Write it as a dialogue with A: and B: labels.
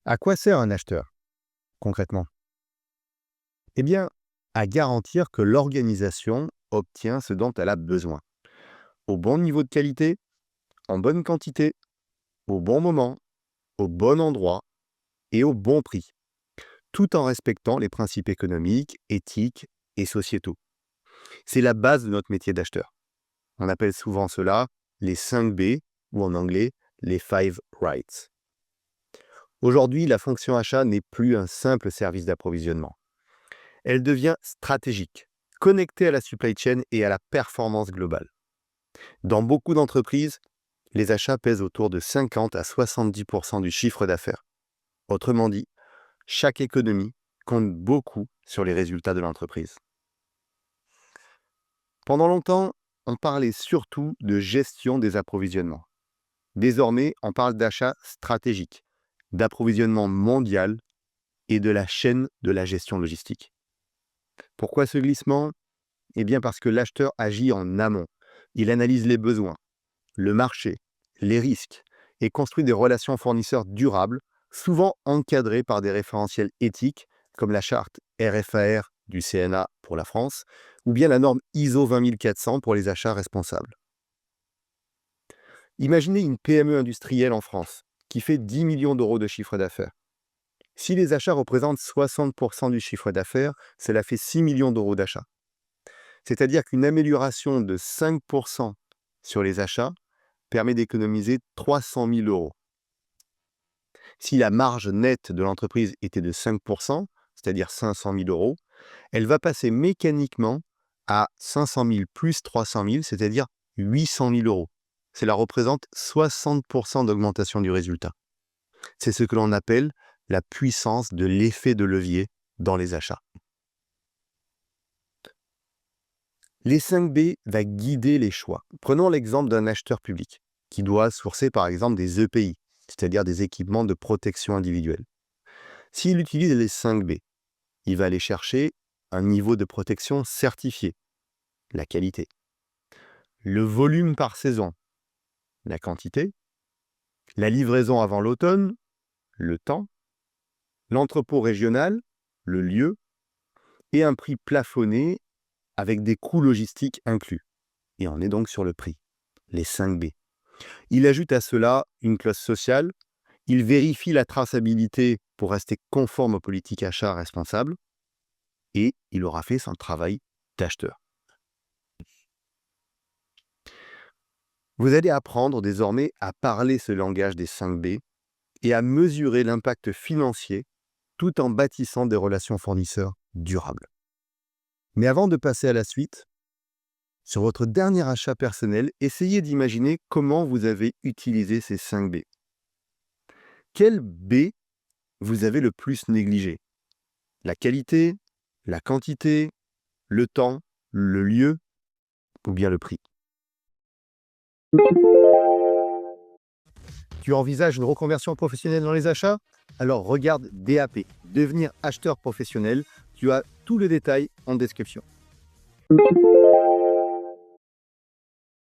A: À quoi sert un acheteur, concrètement? Eh bien, à garantir que l'organisation obtient ce dont elle a besoin, au bon niveau de qualité, en bonne quantité, au bon moment, au bon endroit et au bon prix, tout en respectant les principes économiques, éthiques et sociétaux. C'est la base de notre métier d'acheteur. On appelle souvent cela les 5 B ou en anglais les 5 rights. Aujourd'hui, la fonction achat n'est plus un simple service d'approvisionnement. Elle devient stratégique, connectée à la supply chain et à la performance globale. Dans beaucoup d'entreprises, les achats pèsent autour de 50 à 70% du chiffre d'affaires. Autrement dit, chaque économie compte beaucoup sur les résultats de l'entreprise. Pendant longtemps, on parlait surtout de gestion des approvisionnements. Désormais, on parle d'achat stratégique, d'approvisionnement mondial et de la chaîne de la gestion logistique. Pourquoi ce glissement? Eh bien parce que l'acheteur agit en amont. Il analyse les besoins, le marché, les risques et construit des relations fournisseurs durables, souvent encadrées par des référentiels éthiques comme la charte RFAR du CNA pour la France ou bien la norme ISO 20400 pour les achats responsables. Imaginez une PME industrielle en France qui fait 10 millions d'euros de chiffre d'affaires. Si les achats représentent 60% du chiffre d'affaires, cela fait 6 millions d'euros d'achats. C'est-à-dire qu'une amélioration de 5% sur les achats permet d'économiser 300 000 euros. Si la marge nette de l'entreprise était de 5%, c'est-à-dire 500 000 euros, elle va passer mécaniquement à 500 000 plus 300 000, c'est-à-dire 800 000 euros. Cela représente 60% d'augmentation du résultat. C'est ce que l'on appelle la puissance de l'effet de levier dans les achats. Les 5 B va guider les choix. Prenons l'exemple d'un acheteur public qui doit sourcer par exemple des EPI, c'est-à-dire des équipements de protection individuelle. S'il utilise les 5 B, il va aller chercher un niveau de protection certifié, la qualité, le volume par saison, la quantité, la livraison avant l'automne, le temps, l'entrepôt régional, le lieu, et un prix plafonné avec des coûts logistiques inclus. Et on est donc sur le prix, les 5 B. Il ajoute à cela une clause sociale, il vérifie la traçabilité pour rester conforme aux politiques achats responsables, et il aura fait son travail d'acheteur. Vous allez apprendre désormais à parler ce langage des 5 B et à mesurer l'impact financier tout en bâtissant des relations fournisseurs durables. Mais avant de passer à la suite, sur votre dernier achat personnel, essayez d'imaginer comment vous avez utilisé ces 5 B. Quel B vous avez le plus négligé? La qualité, la quantité, le temps, le lieu ou bien le prix? Tu envisages une reconversion professionnelle dans les achats? Alors regarde DAP, devenir acheteur professionnel. Tu as tous les détails en description.